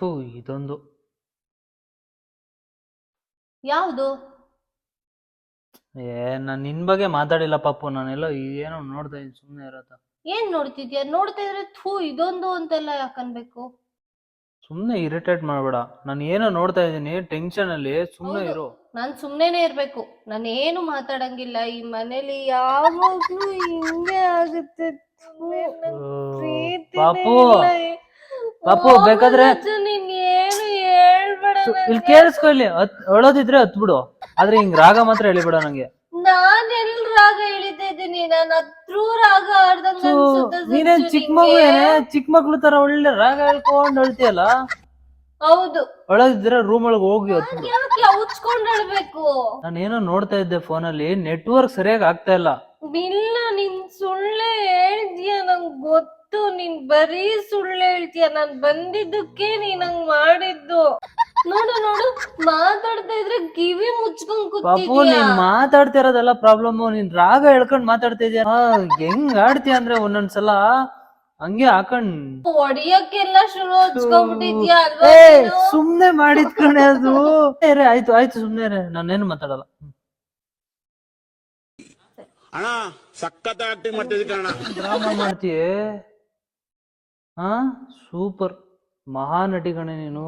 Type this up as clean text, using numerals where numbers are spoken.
ಥೂ ಇದೊಂದು ಯಾವುದು? ನಾನ್ ನಿನ್ ಬಗ್ಗೆ ಮಾತಾಡಿಲ್ಲ ಪಾಪು, ನಾನೆಲ್ಲ ಏನೋ ನೋಡ್ತಾ ಇದ್ದೀನಿ, ಸುಮ್ಮನೆ ಇರತ್ತ. ಏನ್ ನೋಡ್ತಿದ್ಯಾ? ನೋಡ್ತಾ ಇದ್ರೆ ಥೂ ಇದೊಂದು ಅಂತೆಲ್ಲ ಯಾಕನ್ಬೇಕು? ಸುಮ್ಮನೆ ಇರಿಟೇಟ್ ಮಾಡ್ಬೇಡ, ನಾನು ಏನೋ ನೋಡ್ತಾ ಇದ್ದೀನಿ ಟೆನ್ಷನ್ ಅಲ್ಲಿ, ಸುಮ್ಮನೆ ಹೌದು, ಇರು. ನಾನ್ ಸುಮ್ನೆನೆ ಇರ್ಬೇಕು, ನಾನು ಏನು ಮಾತಾಡಂಗಿಲ್ಲ ಈ ಮನೇಲಿ, ಯಾವಾಗ್ಲೂ ಹಿಂಗೆ ಆಗುತ್ತೆ. ಥು, ನಂಗ್ ಪ್ರೀತಿನೇ ಪಾಪು ಇಲ್ಲ. ಪಾಪು ಹೋಗು ಬೇಕಾದ್ರೆ ರಾಜು, ನೀನ್ ಏನು ಹೇಳ್ಬೇಡ ಇಲ್ಲಿ ನಂಗೆ. ಕೇಳಿಸ್ಕೊ, ಇಲ್ಲಿ ಅಳೋದಿದ್ರೆ ಹತ್ಬಿಡು, ಆದ್ರೆ ಹಿಂಗ್ ರಾಗ ಮಾತ್ರ ಎಳಿಬೇಡ ನಂಗೆ. ನಾನ್ ಎಲ್ ರಾಗ ಎಳಿತಾ ಇದ್ದೀನಿ? ನಾನ್ ಹತ್ರೂ ರಾಗ ಆಡ್ದಂಗ ಅನ್ಸುತ್ತೆ ನೀನೇನ್ ಸಂಜು ಚಿಕ್ಕ ಮಗು ನಿಂಗೆ. ಚಿಕ್ಕ ಮಕ್ಳು ತರ ಒಳ್ಳೆ ರಾಗ ಹೇಳ್ಕೊಂಡ್ ಅಳ್ತಿಯಲ್ಲ. ಹೌದು, ಅಳೋದಿದ್ರೆ ರೂಮ್ ಒಳಗೆ ಹೋಗಿ ನಾನ್ ಹತ್ಬಿಡು. ಯಾಕೆ ಉಚ್ಕೊಂಡ್ ಅಳ್ಬೇಕು? ನಾನೇನೋ ನೋಡ್ತಾ ಇದ್ದೆ ಫೋನಲ್ಲಿ, ನೆಟ್ವರ್ಕ್ ಸರಿಯಾಗಿ ಆಗ್ತಾ ಇಲ್ಲ. ಇಲ್ಲ, ನೀನ್ ಸುಳ್ಳೆ ಹೇಳ್ತೀಯ, ನಂಗ್ ಗೊತ್ತು. ನೀನ್ ಬರೀ ಸುಳ್ಳು ಹೇಳ್ತೀಯ. ನಾನ್ ಬಂದಿದ್ದಕ್ಕೆ ನೀನ್ ಹಂಗ್ ಮಾಡಿದ್ದು. ನೋಡು ನೋಡು, ಮಾತಾಡ್ತಾ ಇದ್ರೆ ಕಿವಿ ಮುಚ್ಕೊಂಡ್ ಪಾಪು ಕೂತಿದ್ಯಾ. ನೀನ್ ಮಾತಾಡ್ತಿರೋದೆಲ್ಲ ಪ್ರಾಬ್ಲಮ್, ನೀನ್ ರಾಗ ಹೇಳ್ಕೊಂಡ್ ಮಾತಾಡ್ತಾ ಇದೀಯ. ಹೆಂಗ್ ಆಡ್ತೀಯ ಅಂದ್ರೆ ಒಂದೊಂದ್ಸಲ ಹಂಗೆ ಹಾಕೊಂಡ್ ಹೊಡಿಯಕ್ಕೆಲ್ಲ ಶುರು ಹಚ್ಕೊಂಡ್ಬಿಟ್ಟಿದ್ಯಾ ಅಲ್ವಾ ಏ ನೀನು? ಸುಮ್ನೆ ಮಾಡಿದ್ ಕಣೆ ಅದು. ಆಯ್ತು ಆಯ್ತು ಸುಮ್ನೆ ನಾನೇನು ಮಾತಾಡಲ್ಲ. ಅಣ್ಣ ಸಖತ್ ಆಕ್ಟಿಂಗ್ ಮಾಡ್ತಿದ್ದೆ ಕಣ. ಡ್ರಾಮಾ ಮಾಡ್ತೀಯೇ? ಹಾ, ಸೂಪರ್, ಮಹಾನಟಿ ಕಣೆ ನೀನು.